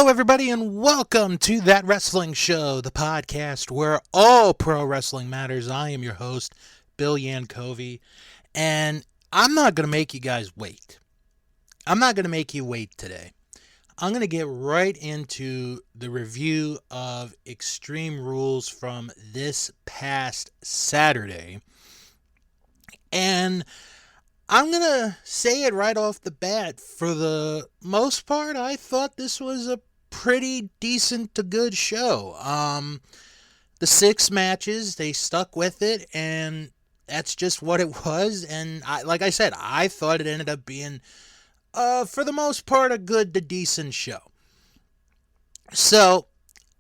Hello, everybody, and welcome to That Wrestling Show, the podcast where all pro wrestling matters. I am your host, Bill Yankovi, and I'm not going to make you guys wait. I'm not going to make you wait today. I'm going to get right into the review of Extreme Rules from this past Saturday. And I'm going to say it right off the bat. For the most part, I thought this was a pretty decent to good show. The 6 matches, they stuck with it, and that's just what it was. And like I said, I thought it ended up being, for the most part, a good to decent show. So,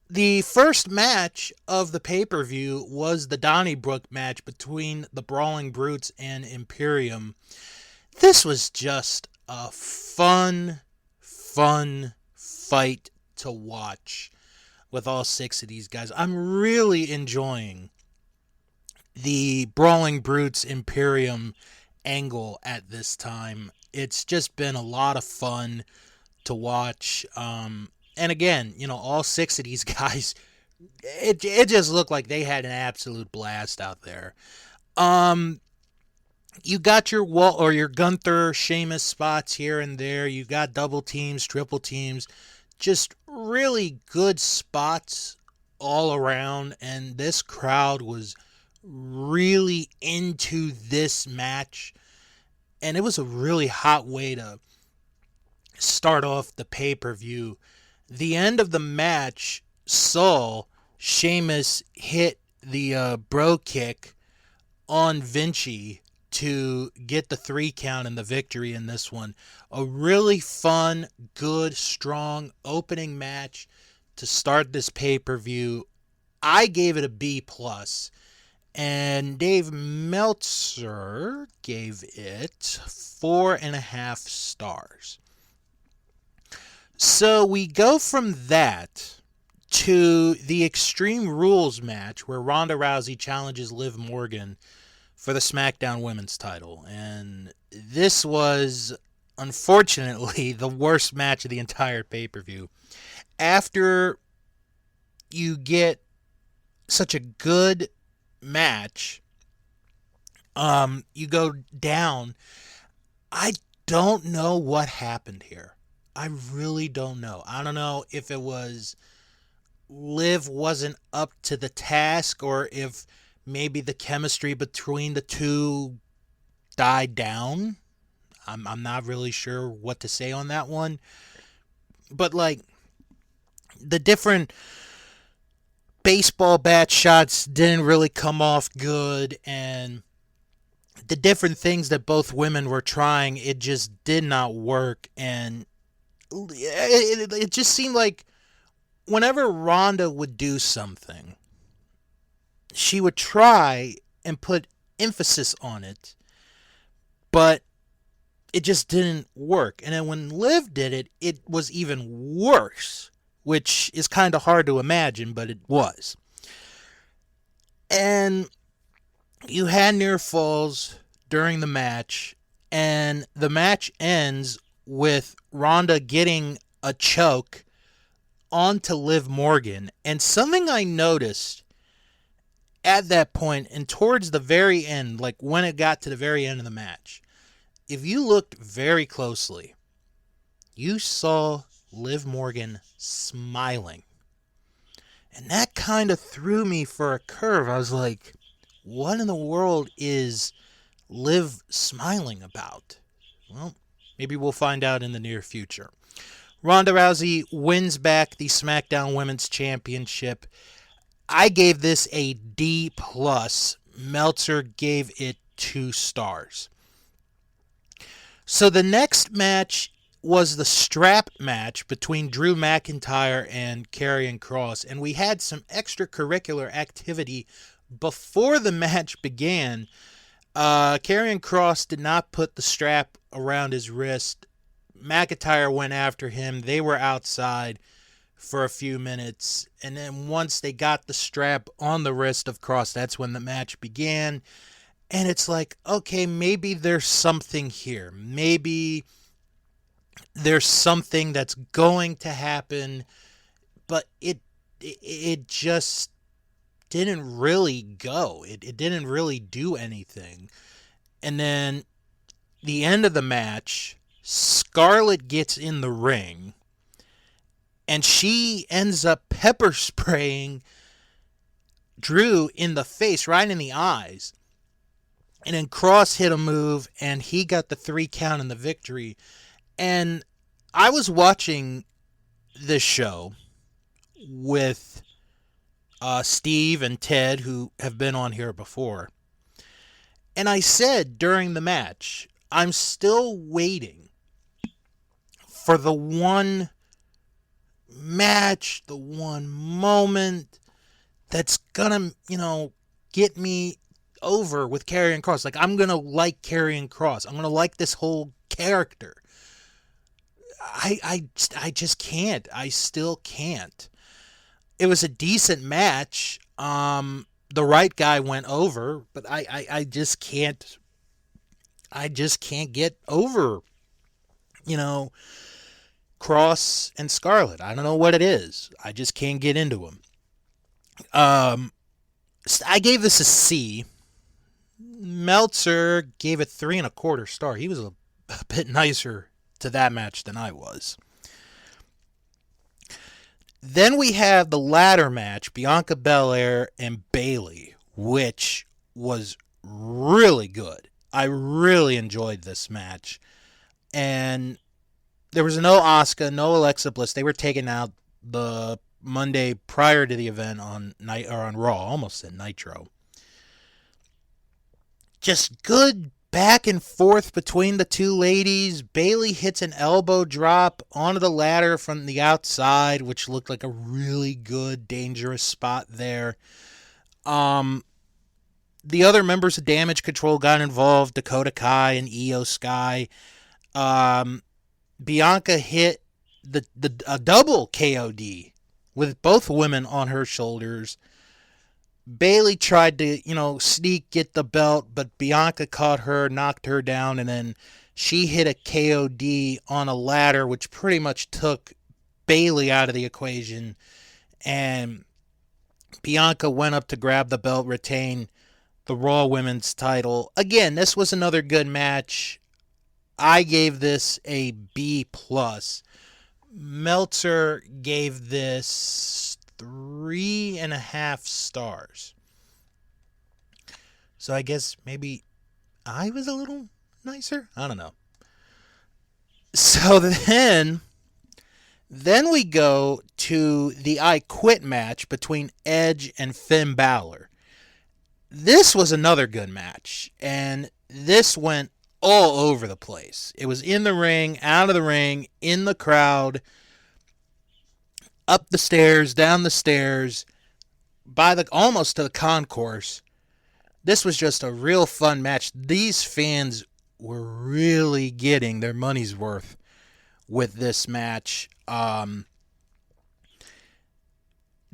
the first match of the pay-per-view was the Donnybrook match between the Brawling Brutes and Imperium. This was just a fun fight to watch with all 6 of these guys. I'm really enjoying the Brawling Brutes Imperium angle at this time. It's just been a lot of fun to watch. And again, all 6 of these guys, it just looked like they had an absolute blast out there. You got your your Gunther, Sheamus spots here and there. You got double teams, triple teams, just really good spots all around. And this crowd was really into this match. And it was a really hot way to start off the pay-per-view. The end of the match saw Sheamus hit the bro kick on Vinci to get the 3 count and the victory in this one. A really fun, good, strong opening match to start this pay-per-view. I gave it a B+, and Dave Meltzer gave it 4.5 stars. So we go from that to the Extreme Rules match where Ronda Rousey challenges Liv Morgan for the SmackDown Women's title. And this was, unfortunately, the worst match of the entire pay-per-view. After you get such a good match, you go down. I don't know what happened here. I really don't know. I don't know if it was Liv wasn't up to the task, or if maybe the chemistry between the two died down. I'm not really sure what to say on that one. But, the different baseball bat shots didn't really come off good, and the different things that both women were trying, it just did not work, and it just seemed like whenever Ronda would do something, she would try and put emphasis on it, but it just didn't work. And then when Liv did it, it was even worse, which is kind of hard to imagine, but it was. And you had near falls during the match, and the match ends with Ronda getting a choke onto Liv Morgan. And something I noticed at that point and towards the very end, like when it got to the very end of the match, if you looked very closely, you saw Liv Morgan smiling. And that kind of threw me for a curve. I was like, what in the world is Liv smiling about? Well, maybe we'll find out in the near future. Ronda Rousey wins back the SmackDown Women's Championship. I gave this a D+. Meltzer gave it 2 stars. So the next match was the strap match between Drew McIntyre and Karrion Kross. And we had some extracurricular activity before the match began. Karrion Kross did not put the strap around his wrist. McIntyre went after him. They were outside for a few minutes. And then once they got the strap on the wrist of Kross, that's when the match began. And it's like, okay, maybe there's something here. Maybe there's something that's going to happen, but it just didn't really go. It didn't really do anything. And then the end of the match, Scarlett gets in the ring and she ends up pepper spraying Drew in the face, right in the eyes. And then Cross hit a move and he got the 3 count and the victory. And I was watching this show with Steve and Ted, who have been on here before. And I said during the match, I'm still waiting for the one match, the one moment that's gonna, get me over with Karrion Kross. Like, I'm gonna like Karrion Kross. I'm gonna like this whole character. I just can't. I still can't. It was a decent match. The right guy went over, but I just can't. I just can't get over, Cross and Scarlett. I don't know what it is. I just can't get into them. I gave this a C. Meltzer gave it 3.25 star. He was a bit nicer to that match than I was. Then we have the ladder match, Bianca Belaire and Bayley, which was really good. I really enjoyed this match. And there was no Asuka, no Alexa Bliss. They were taken out the Monday prior to the event on Raw, almost at Nitro. Just good back and forth between the two ladies. Bayley hits an elbow drop onto the ladder from the outside, which looked like a really good, dangerous spot there. The other members of Damage Control got involved, Dakota Kai and Io Sky. Bianca hit a double KOD with both women on her shoulders. Bayley tried to, sneak, get the belt, but Bianca caught her, knocked her down, and then she hit a KOD on a ladder, which pretty much took Bayley out of the equation. And Bianca went up to grab the belt, retain the Raw Women's title. Again, this was another good match. I gave this a B+. Meltzer gave this 3.5 stars. So I guess maybe I was a little nicer? I don't know. So then we go to the I Quit match between Edge and Finn Balor. This was another good match, and this went all over the place. It was in the ring, out of the ring, in the crowd, up the stairs, down the stairs, almost to the concourse. This was just a real fun match. These fans were really getting their money's worth with this match.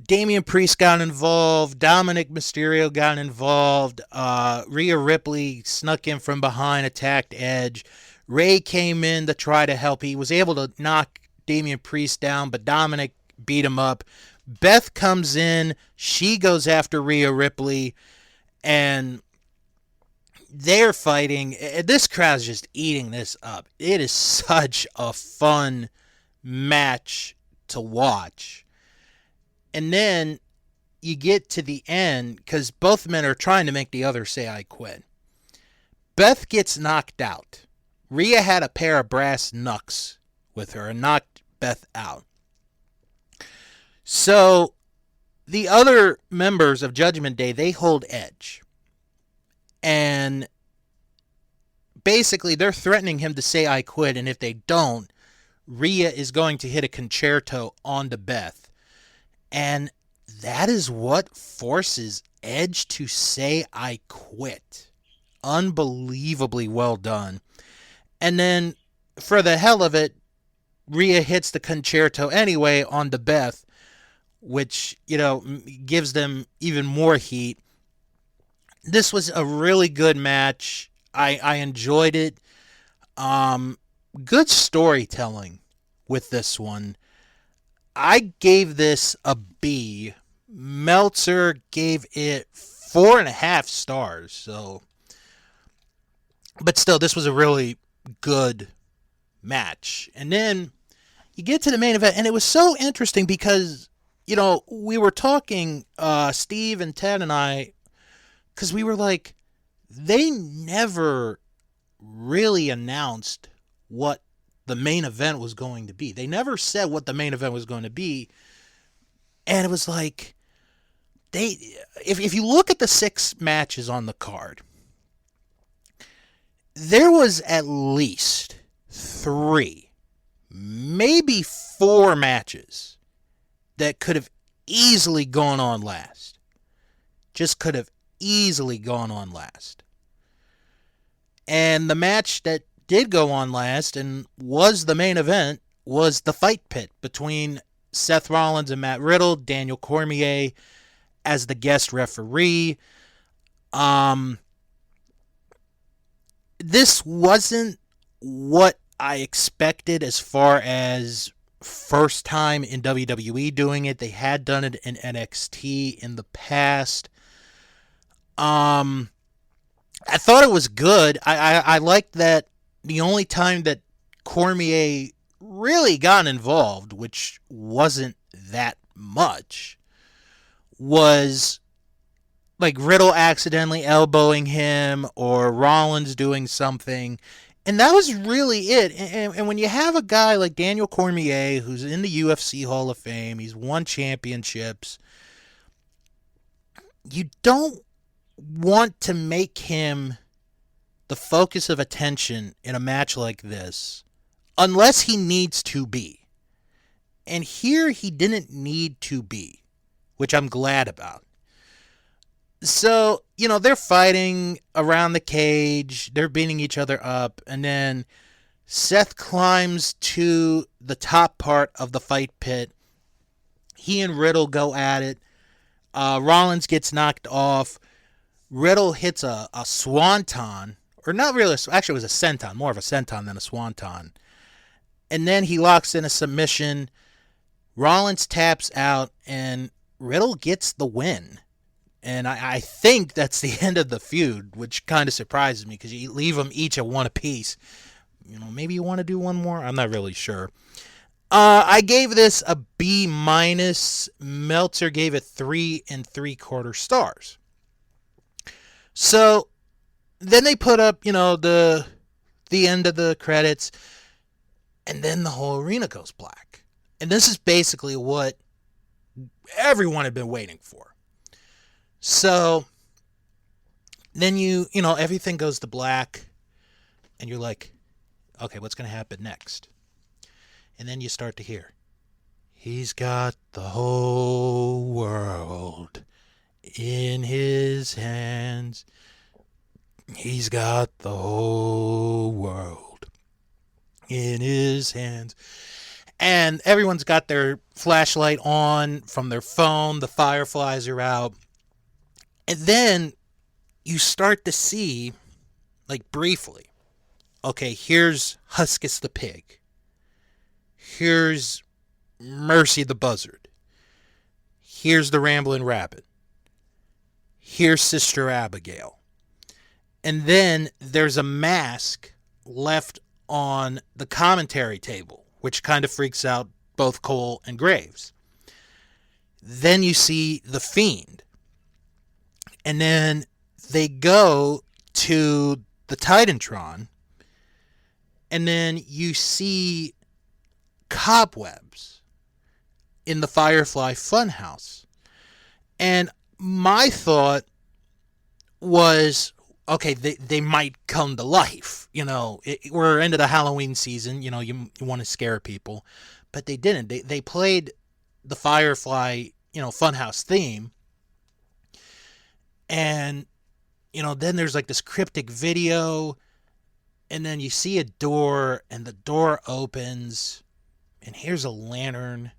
Damian Priest got involved. Dominic Mysterio got involved. Rhea Ripley snuck in from behind, attacked Edge. Ray came in to try to help. He was able to knock Damian Priest down, but Dominic beat him up. Beth comes in. She goes after Rhea Ripley, and they're fighting. This crowd's just eating this up. It is such a fun match to watch. And then you get to the end, because both men are trying to make the other say, I quit. Beth gets knocked out. Rhea had a pair of brass knucks with her and knocked Beth out. So the other members of Judgment Day, they hold Edge. And basically they're threatening him to say, I quit. And if they don't, Rhea is going to hit a concerto onto Beth. And that is what forces Edge to say, I quit. Unbelievably well done. And then, for the hell of it, Rhea hits the concerto anyway onto Beth, which, gives them even more heat. This was a really good match. I enjoyed it. good storytelling with this one. I gave this a B. Meltzer gave it 4.5 stars. So, but still, this was a really good match. And then you get to the main event, and it was so interesting because, we were talking, Steve and Ted and I, because we were like, they never really announced what the main event was going to be. They never said what the main event was going to be. And it was like, if you look at the 6 matches on the card, there was at least 3, maybe 4 matches that could have easily gone on last. Just could have easily gone on last. And the match that did go on last and was the main event was the fight pit between Seth Rollins and Matt Riddle, Daniel Cormier as the guest referee. This wasn't what I expected as far as first time in WWE doing it. They had done it in NXT in the past. I thought it was good. I liked that the only time that Cormier really got involved, which wasn't that much, was like Riddle accidentally elbowing him or Rollins doing something. And that was really it. And when you have a guy like Daniel Cormier, who's in the UFC Hall of Fame, he's won championships, you don't want to make him the focus of attention in a match like this unless he needs to be. And here he didn't need to be, which I'm glad about. So, they're fighting around the cage, they're beating each other up, and then Seth climbs to the top part of the fight pit. He and Riddle go at it. Rollins gets knocked off. Riddle hits a swanton, or not really, actually it was a senton, more of a senton than a swanton. And then he locks in a submission. Rollins taps out, and Riddle gets the win. And I think that's the end of the feud, which kind of surprises me because you leave them each at 1 apiece. Maybe you want to do one more? I'm not really sure. I gave this a B-. Meltzer gave it 3.75 stars. So then they put up, the end of the credits, and then the whole arena goes black. And this is basically what everyone had been waiting for. So then everything goes to black, and you're like, okay, what's going to happen next? And then you start to hear, he's got the whole world in his hands. He's got the whole world in his hands. And everyone's got their flashlight on from their phone. The fireflies are out. And then you start to see, like briefly, okay, here's Huskus the pig. Here's Mercy the buzzard. Here's the Ramblin' Rabbit. Here's Sister Abigail. And then there's a mask left on the commentary table, which kind of freaks out both Cole and Graves. Then you see the Fiend. And then they go to the Titantron, and then you see cobwebs in the Firefly Funhouse. And my thought was, okay, they might come to life. We're into the Halloween season. You want to scare people. But they didn't. They played the Firefly, Funhouse theme. And, then there's like this cryptic video. And then you see a door, and the door opens. And here's a lantern.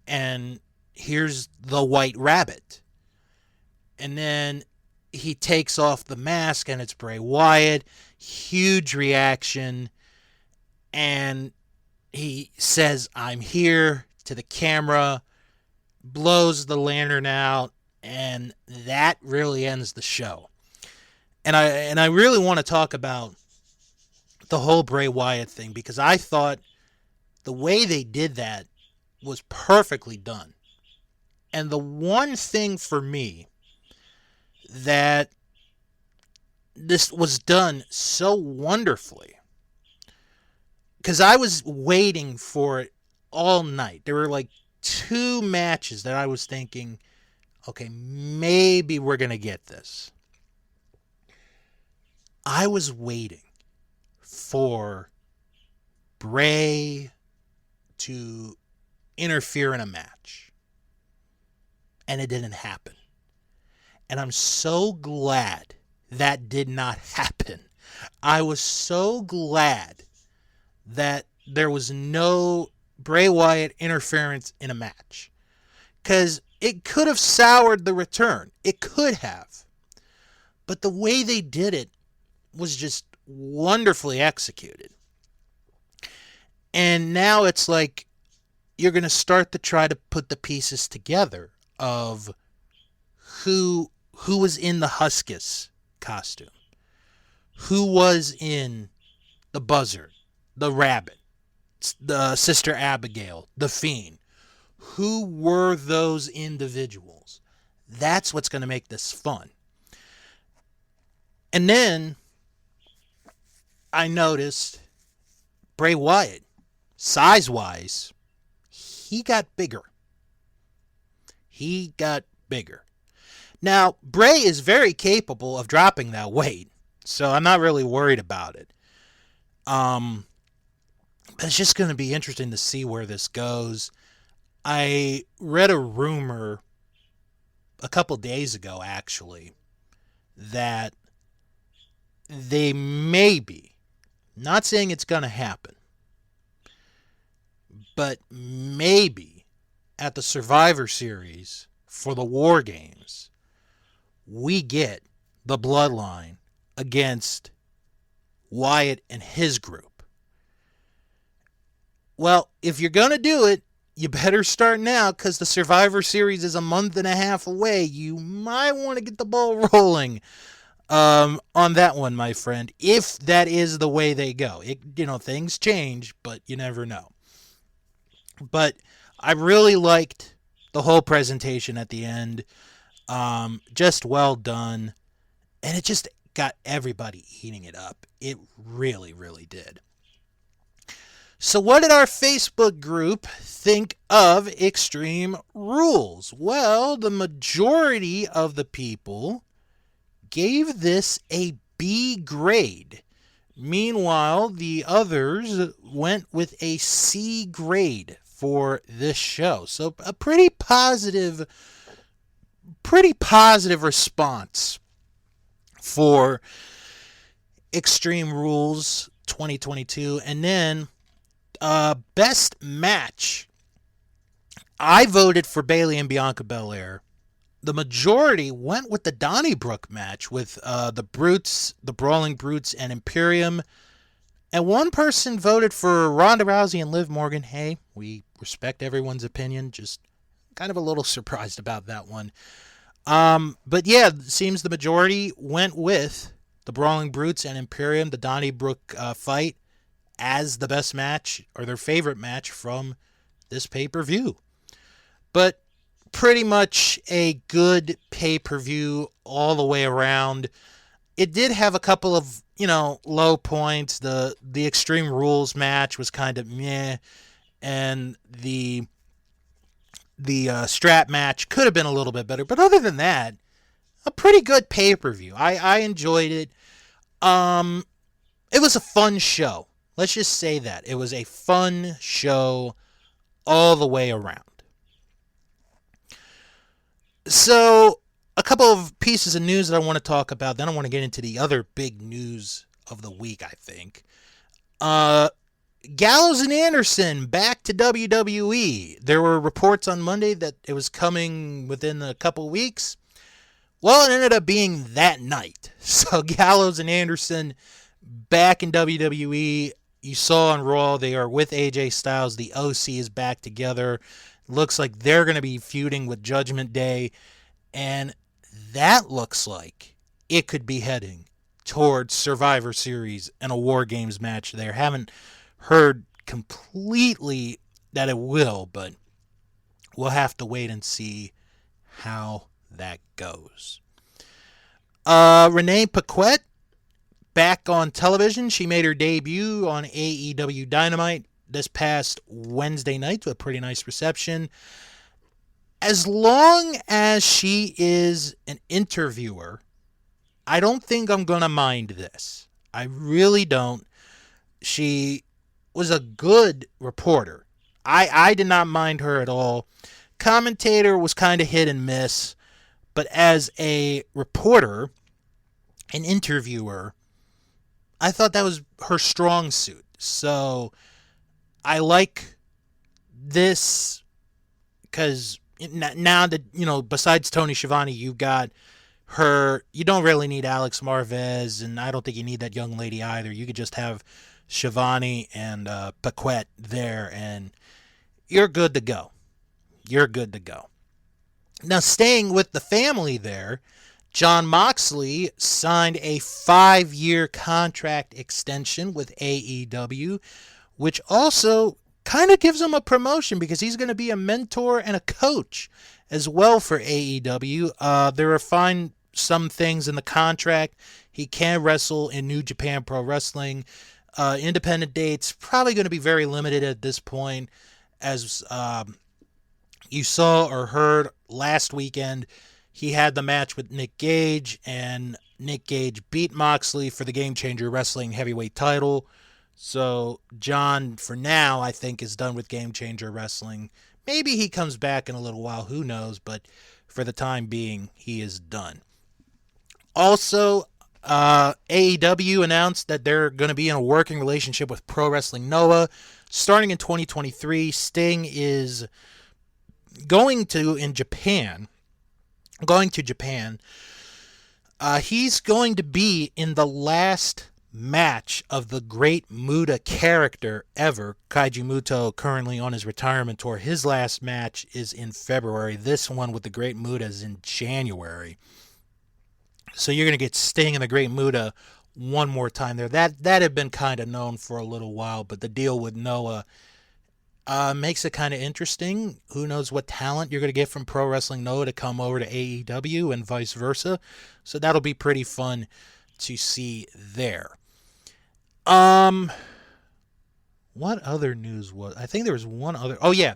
And here's the White Rabbit. And then he takes off the mask, and it's Bray Wyatt. Huge reaction. and he says, "I'm here," to the camera, blows the lantern out, and that really ends the show. And I really want to talk about the whole Bray Wyatt thing, because I thought the way they did that was perfectly done. And the one thing for me that this was done so wonderfully, because I was waiting for it all night. There were like 2 matches that I was thinking, okay, maybe we're going to get this. I was waiting for Bray to interfere in a match, and it didn't happen. And I'm so glad that did not happen. I was so glad that there was no Bray Wyatt interference in a match, because it could have soured the return. It could have. But the way they did it was just wonderfully executed. And now it's like you're going to start to try to put the pieces together of who was in the Huskus costume, who was in the Buzzard, the Rabbit, the Sister Abigail, the Fiend. Who were those individuals? That's what's going to make this fun. And then I noticed Bray Wyatt, size-wise, he got bigger. He got bigger. Now, Bray is very capable of dropping that weight, so I'm not really worried about it. But it's just going to be interesting to see where this goes. I read a rumor a couple days ago, actually, that they may be, not saying it's going to happen, but maybe at the Survivor Series for the War Games, we get the Bloodline against Wyatt and his group. Well, if you're going to do it, you better start now, because the Survivor Series is a month and a half away. You might want to get the ball rolling on that one, my friend, if that is the way they go. Things change, but you never know. But I really liked the whole presentation at the end. Just well done. And it just got everybody eating it up. It really, really did. So what did our Facebook group think of Extreme Rules? Well, the majority of the people gave this a B grade. Meanwhile, the others went with a C grade for this show. So a pretty positive response for Extreme Rules 2022. And then best match, I voted for Bayley and Bianca Belaire. The majority went with the Donnybrook match with the Brutes, the Brawling Brutes, and Imperium. And one person voted for Ronda Rousey and Liv Morgan. Hey, we respect everyone's opinion. Just kind of a little surprised about that one. But yeah, it seems the majority went with the Brawling Brutes and Imperium, the Donnybrook fight, as the best match, or their favorite match from this pay-per-view. But pretty much a good pay-per-view all the way around. It did have a couple of, low points. The Extreme Rules match was kind of meh, and the strap match could have been a little bit better. But other than that, a pretty good pay-per-view. I enjoyed it. It was a fun show. Let's just say that. It was a fun show all the way around. So, a couple of pieces of news that I want to talk about. Then I want to get into the other big news of the week, I think. Gallows and Anderson back to WWE. There were reports on Monday that it was coming within a couple weeks. Well, it ended up being that night. So, Gallows and Anderson back in WWE. You saw on Raw they are with AJ Styles. The OC is back together. Looks like they're going to be feuding with Judgment Day. And that looks like it could be heading towards Survivor Series and a War Games match there. Haven't heard completely that it will, but we'll have to wait and see how that goes. Renee Paquette back on television. She made her debut on AEW Dynamite this past Wednesday night with a pretty nice reception. As long as she is an interviewer, I don't think I'm going to mind this. I really don't. She was a good reporter. I did not mind her at all. Commentator was kind of hit and miss, but as a reporter, an interviewer, I thought that was her strong suit. So I like this because now that, besides Tony Schiavone, you've got her. You don't really need Alex Marvez, and I don't think you need that young lady either. You could just have Schiavone and Paquette there, and you're good to go. You're good to go. Now, staying with the family there, Jon Moxley signed a 5-year contract extension with AEW, which also kind of gives him a promotion because he's going to be a mentor and a coach as well for AEW. There are some things in the contract. He can wrestle in New Japan Pro Wrestling. Independent dates probably going to be very limited at this point, as you saw or heard last weekend. He had the match with Nick Gage, and Nick Gage beat Moxley for the Game Changer Wrestling Heavyweight title. So John, for now, I think is done with Game Changer Wrestling. Maybe he comes back in a little while, who knows, but for the time being, he is done. Also, AEW announced that they're going to be in a working relationship with Pro Wrestling Noah. Starting in 2023, Sting is going to Japan. He's going to be in the last match of the Great Muta character ever. Kaiji Muto currently on his retirement tour. His last match is in February. This one with the Great Muta is in January. So you're going to get Sting and the Great Muta one more time there. That had been kind of known for a little while, but the deal with Noah makes it kind of interesting. Who knows what talent you're going to get from Pro Wrestling Noah to come over to AEW and vice versa. So that'll be pretty fun to see there. What other news was? I think there was one other. Oh, yeah.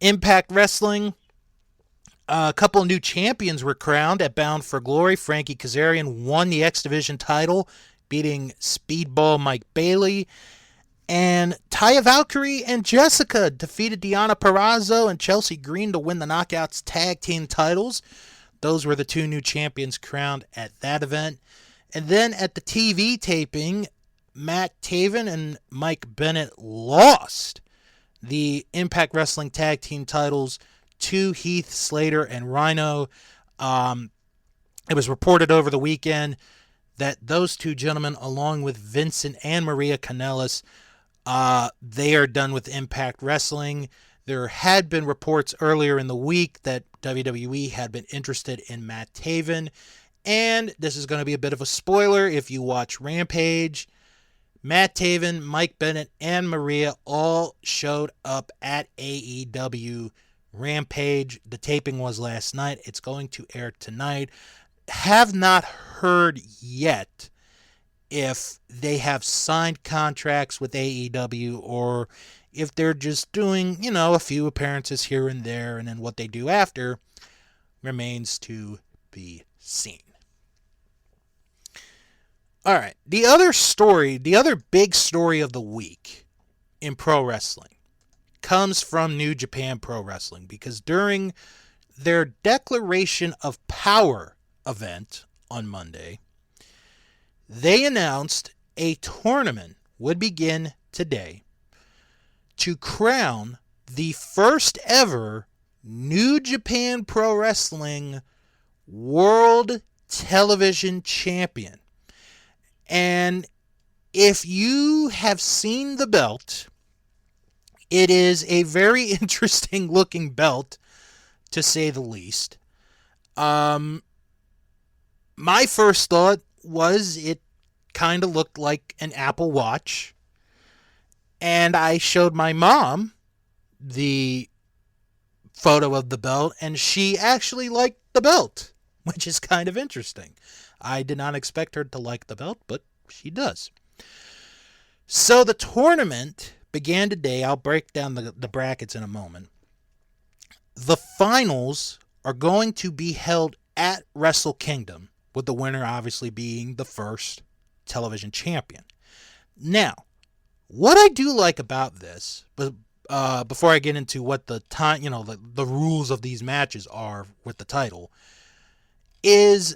Impact Wrestling. A couple of new champions were crowned at Bound for Glory. Frankie Kazarian won the X Division title, beating Speedball Mike Bailey. And Taya Valkyrie and Jessica defeated Deonna Purrazzo and Chelsea Green to win the Knockouts tag team titles. Those were the two new champions crowned at that event. And then at the TV taping, Matt Taven and Mike Bennett lost the Impact Wrestling tag team titles to Heath Slater and Rhino. It was reported over the weekend that those two gentlemen, along with Vincent and Maria Kanellis, they are done with Impact Wrestling. There had been reports earlier in the week that WWE had been interested in Matt Taven. And this is going to be a bit of a spoiler if you watch Rampage. Matt Taven, Mike Bennett, and Maria all showed up at AEW Rampage. The taping was last night. It's going to air tonight. Have not heard yet if they have signed contracts with AEW or if they're just doing, a few appearances here and there, and then what they do after remains to be seen. All right, the other big story of the week in pro wrestling comes from New Japan Pro Wrestling, because during their Declaration of Power event on Monday, they announced a tournament would begin today to crown the first ever New Japan Pro Wrestling World Television Champion. And If you have seen the belt, it is a very interesting looking belt, to say the least. My first thought was it kind of looked like an Apple Watch. And I showed my mom the photo of the belt, and she actually liked the belt, which is kind of interesting. I did not expect her to like the belt, but she does. So the tournament began today. I'll break down the brackets in a moment. The finals are going to be held at Wrestle Kingdom, with the winner obviously being the first television champion. Now, what I do like about this, but before I get into what the time, the rules of these matches are with the title, is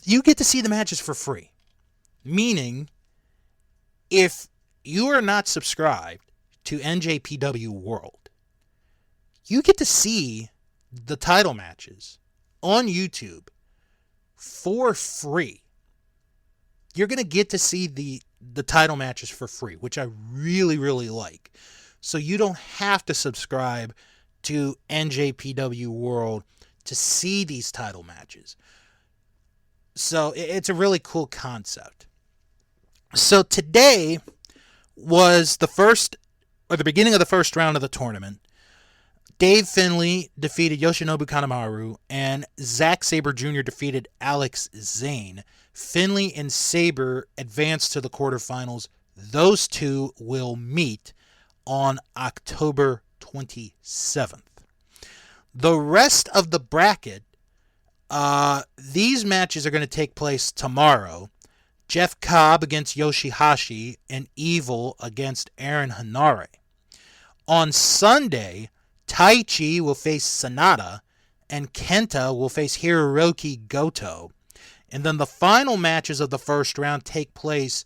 you get to see the matches for free. Meaning, if you are not subscribed to NJPW World, you get to see the title matches on YouTube for free. You're going to get to see the title matches for free, which I really, really like. So you don't have to subscribe to NJPW World to see these title matches. So it's a really cool concept. So today was the beginning of the first round of the tournament. Dave Finlay defeated Yoshinobu Kanemaru, and Zack Sabre Jr. defeated Alex Zane. Finlay and Sabre advanced to the quarterfinals. Those two will meet on October 27th. The rest of the bracket, these matches are going to take place tomorrow. Jeff Cobb against Yoshihashi, and Evil against Aaron Hanare. On Sunday, Taichi will face Sanada, and Kenta will face Hiroki Goto. And then the final matches of the first round take place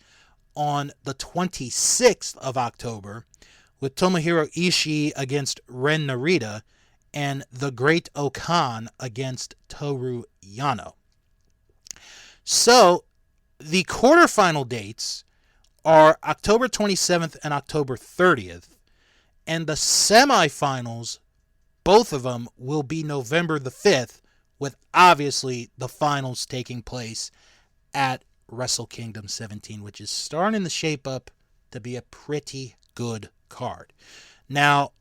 on the 26th of October, with Tomohiro Ishii against Ren Narita, and the Great Okan against Toru Yano. So, the quarterfinal dates are October 27th and October 30th. And the semifinals, both of them, will be November the 5th, with obviously the finals taking place at Wrestle Kingdom 17, which is starting to shape up to be a pretty good card. Now,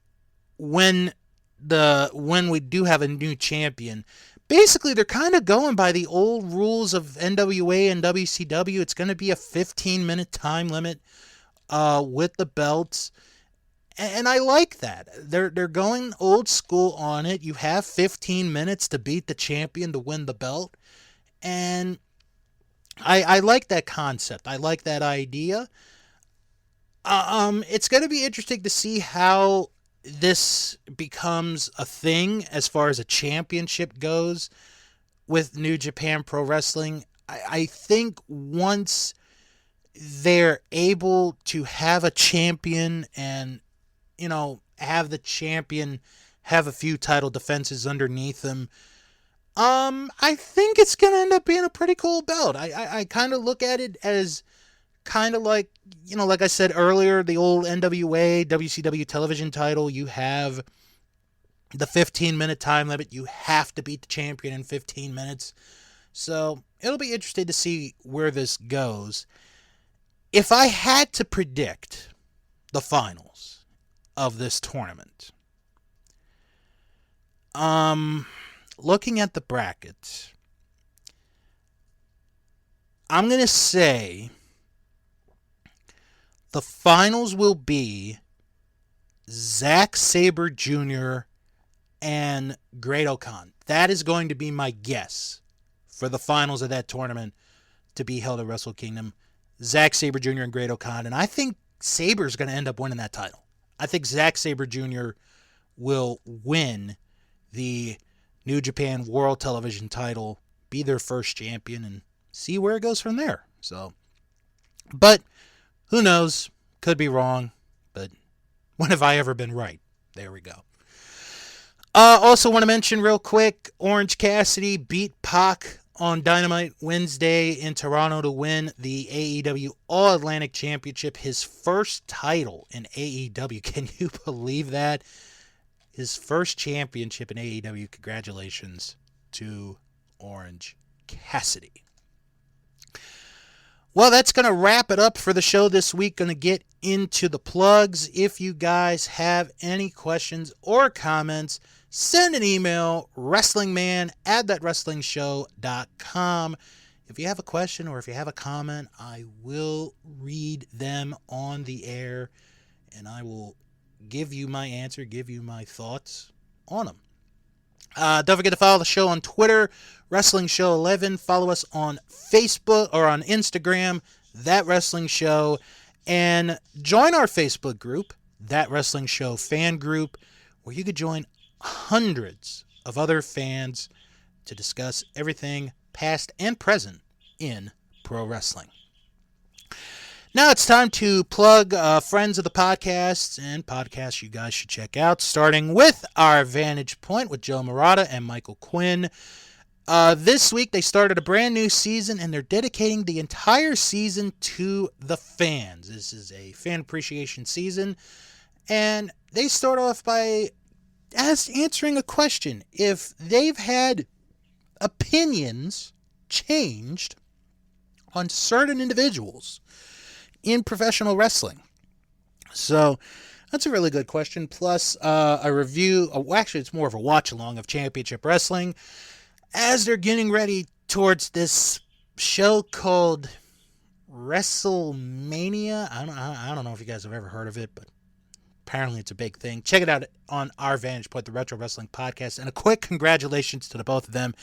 when we do have a new champion, basically they're kind of going by the old rules of NWA and WCW. It's going to be a 15-minute time limit with the belts. And I like that. They're going old school on it. You have 15 minutes to beat the champion to win the belt. And I like that concept. I like that idea. It's going to be interesting to see how this becomes a thing as far as a championship goes with New Japan Pro Wrestling. I think once they're able to have a champion and have the champion have a few title defenses underneath him, I think it's going to end up being a pretty cool belt. I kind of look at it as kind of like, like I said earlier, the old NWA, WCW television title. You have the 15-minute time limit. You have to beat the champion in 15 minutes. So it'll be interesting to see where this goes. If I had to predict the finals of this tournament, looking at the bracket, I'm going to say the finals will be Zack Sabre Jr. and Great Okan. That is going to be my guess for the finals of that tournament to be held at Wrestle Kingdom. Zack Sabre Jr. and Great Okan. And I think Sabre's going to end up winning that title. I think Zack Sabre Jr. will win the New Japan World Television title, be their first champion, and see where it goes from there. So, but who knows? Could be wrong, but when have I ever been right? There we go. Also want to mention real quick, Orange Cassidy beat Pac on Dynamite Wednesday in Toronto to win the AEW All-Atlantic Championship, his first title in AEW. Can you believe that? His first championship in AEW. Congratulations to Orange Cassidy. Well, that's going to wrap it up for the show this week. Going to get into the plugs. If you guys have any questions or comments, send an email, wrestlingman@thatwrestlingshow.com. If you have a question or if you have a comment, I will read them on the air, and I will give you my answer, give you my thoughts on them. Don't forget to follow the show on Twitter, Wrestling Show 11. Follow us on Facebook or on Instagram, That Wrestling Show. And join our Facebook group, That Wrestling Show Fan Group, where you could join hundreds of other fans to discuss everything past and present in pro wrestling. Now it's time to plug friends of the podcast and podcasts you guys should check out, starting with our Vantage Point with Joe Murata and Michael Quinn. This week they started a brand new season, and they're dedicating the entire season to the fans. This is a fan appreciation season, and they start off by answering a question. If they've had opinions changed on certain individuals in professional wrestling. So that's a really good question. Plus a review, actually it's more of a watch along of Championship Wrestling as they're getting ready towards this show called WrestleMania. I don't know if you guys have ever heard of it, but apparently it's a big thing. Check it out on our Vantage Point, the Retro Wrestling Podcast. And a quick congratulations to the both of them.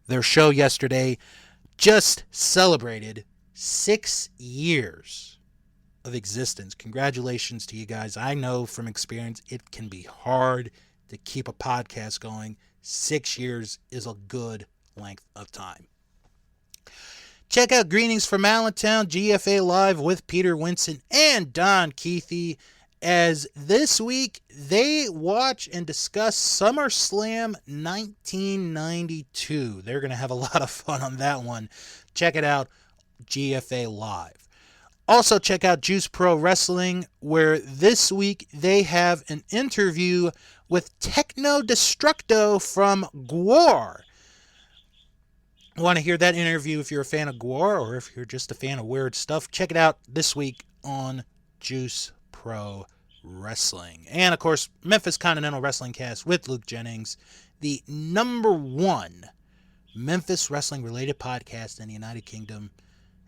Their show yesterday just celebrated 6 years of existence. Congratulations to you guys. I know from experience it can be hard to keep a podcast going. 6 years is a good length of time. Check out Greetings from Allentown, GFA Live with Peter Winston and Don Keithy, as this week they watch and discuss SummerSlam 1992. They're going to have a lot of fun on that one. Check it out, GFA Live. Also, check out Juice Pro Wrestling, where this week they have an interview with Techno Destructo from Gwar. Want to hear that interview if you're a fan of Gwar or if you're just a fan of weird stuff? Check it out this week on Juice Pro Wrestling. And, of course, Memphis Continental Wrestling Cast with Luke Jennings, the #1 Memphis wrestling-related podcast in the United Kingdom.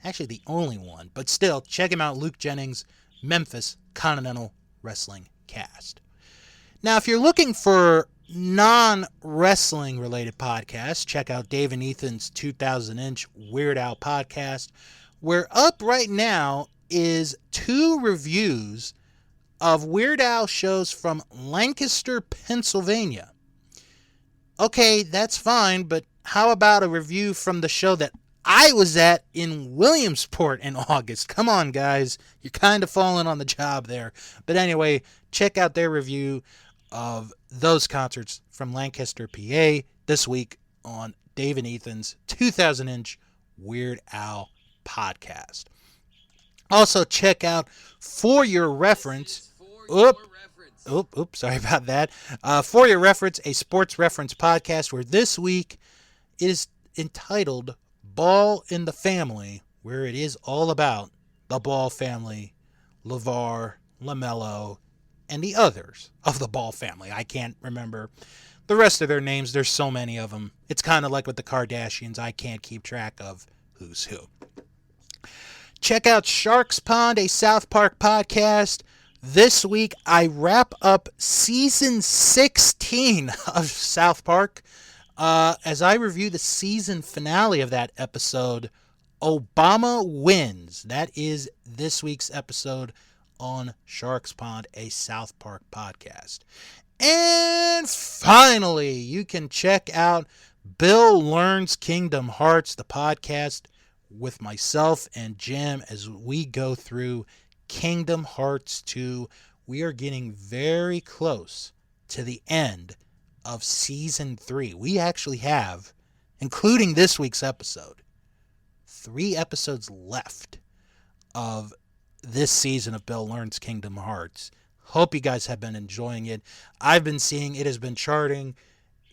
Actually, the only one. But still, check him out, Luke Jennings, Memphis Continental Wrestling Cast. Now, if you're looking for non-wrestling related podcasts, check out Dave and Ethan's 2000-inch Weird Al podcast, where up right now is 2 reviews of Weird Al shows from Lancaster, Pennsylvania. Okay, that's fine, but how about a review from the show that I was at in Williamsport in August? Come on, guys. You're kind of falling on the job there. But anyway, check out their review of those concerts from Lancaster, PA this week on Dave and Ethan's 2000-inch Weird Al podcast. Also, check out For Your Reference. Sorry about that. For Your Reference, a sports reference podcast where this week it is entitled Ball in the Family, where it is all about the Ball family, LeVar, LaMelo, and the others of the Ball family. I can't remember the rest of their names. There's so many of them. It's kind of like with the Kardashians. I can't keep track of who's who. Check out Sharks Pond, a South Park podcast. This week, I wrap up season 16 of South Park as I review the season finale of that episode, Obama Wins. That is this week's episode on Sharks Pond, a South Park podcast. And finally, you can check out Bill Learns Kingdom Hearts, the podcast with myself and Jim as we go through Kingdom Hearts 2. We are getting very close to the end of Season 3. We actually have including this week's episode. 3 episodes left of this season of Bill Learns Kingdom Hearts. Hope you guys have been enjoying it. I've been seeing it has been charting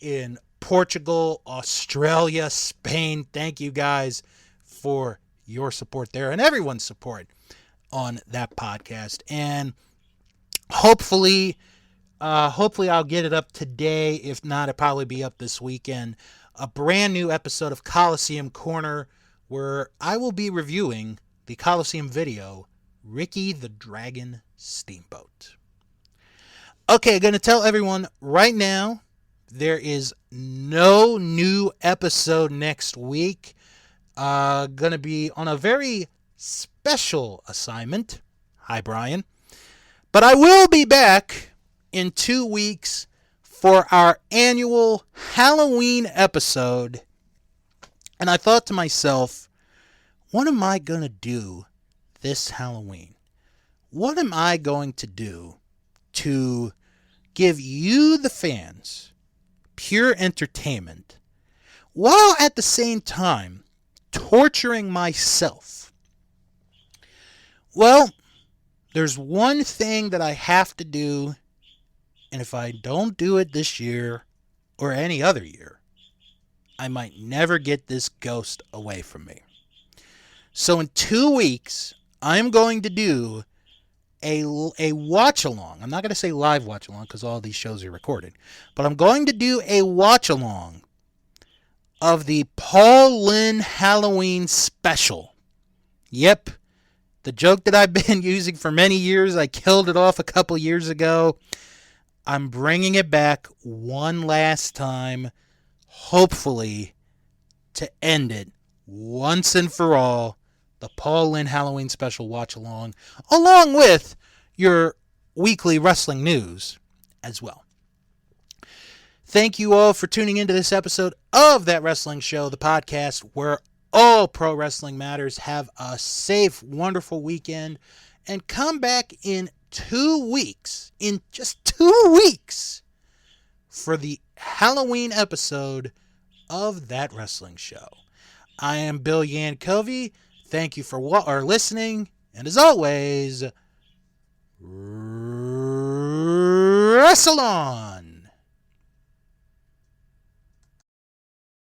in Portugal, Australia, Spain. Thank you guys for your support there and everyone's support on that podcast. And hopefully I'll get it up today. If not, it'll probably be up this weekend. A brand new episode of Coliseum Corner where I will be reviewing the Coliseum video, Ricky the Dragon Steamboat. Okay, going to tell everyone right now, there is no new episode next week. Going to be on a very special assignment. Hi, Brian. But I will be back in 2 weeks for our annual Halloween episode. And I thought to myself, what am I going to do this Halloween? What am I going to do to give you, the fans, pure entertainment, while at the same time torturing myself? Well, there's one thing that I have to do, and if I don't do it this year or any other year, I might never get this ghost away from me. So in 2 weeks, I'm going to do a watch-along. I'm not going to say live watch-along because all these shows are recorded. But I'm going to do a watch-along of the Paul Lynde Halloween special. Yep. The joke that I've been using for many years, I killed it off a couple years ago. I'm bringing it back one last time, hopefully, to end it once and for all. The Paul Lynde Halloween special watch-along, along with your weekly wrestling news as well. Thank you all for tuning into this episode of That Wrestling Show, the podcast where all pro wrestling matters. Have a safe, wonderful weekend, and come back in 2 weeks, in just 2 weeks, for the Halloween episode of That Wrestling Show. I am Bill Yankovi. Thank you for listening, and as always, wrestle on!